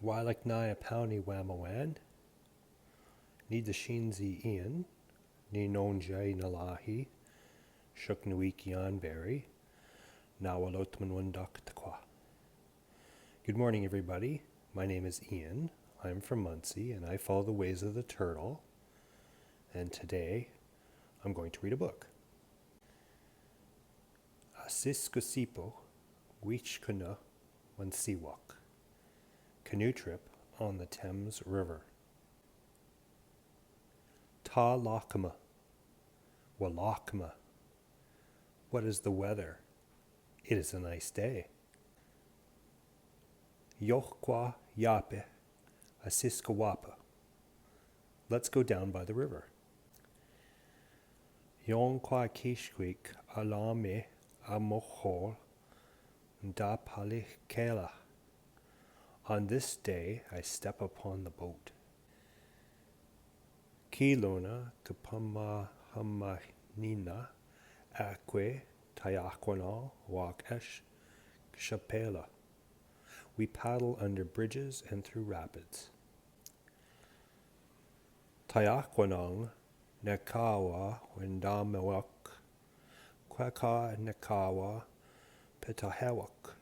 Wilik nai pauni wamawan, ni the shinzi ian, ni nonjai nalahi, shuk nuikian berry, nawalotman wundak takwa. Good morning, everybody. My name is Ian. I'm from Muncie, and I follow the ways of the turtle. And today, I'm going to read a book. Asiiskusiipuw, wiichkuneew, Munsiiwak. Canoe trip on the Thames River. Ta lakma, walakma. What is the weather? It is a nice day. Yochkwa yape, asiskawapa. Let's go down by the river. Yonkwa kishkwik alame amochol da palikela. On this day I step upon the boat. Kilona kapamahamanina akwe tayakwanal wakesh shapela. We paddle under bridges and through rapids. Tayakwanang nekawa wendamewak kweka nekawa petahewak.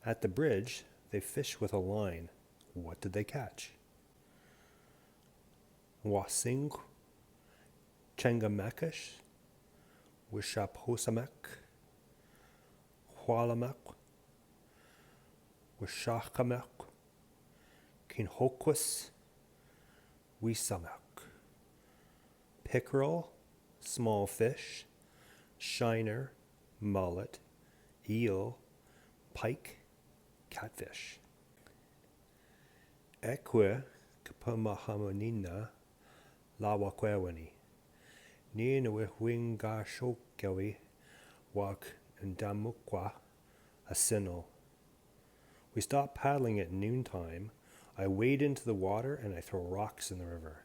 At the bridge, they fish with a line. What did they catch? Wasing Chengamekish, Wishaphosamek, Hualamek, Wishakamek, Kinhoquis, Wisamek. Pickerel, small fish, shiner, mullet, eel, pike, catfish. Ekwe kapamahamanina lawakwewani. Ninawihwinga shokawi wak ndamukwa asinal. We stop paddling at noontime. I wade into the water and I throw rocks in the river.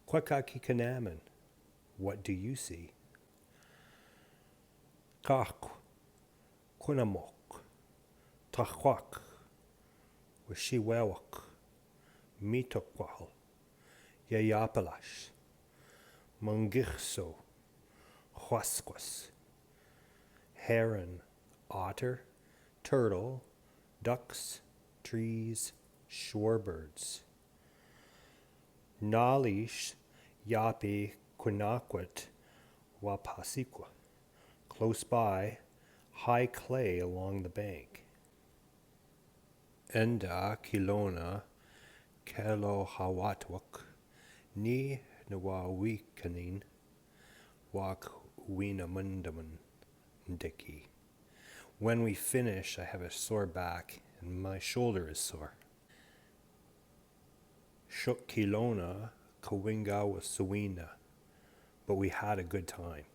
Kwekaki kanaman. What do you see? Kak, kunamok, takwak, wishiwewak, mitokwal, yayapalash, mungirso, huasquas, heron, otter, turtle, ducks, trees, shorebirds. Nalish yapi quinaquat wapasikwa. Close by, high clay along the bank. Enda kilona kelohawatwak ni nawawikanin wak winamundaman ndiki. When we finish, I have a sore back and my shoulder is sore. Shuk kilona kawinga wasawina, but we had a good time.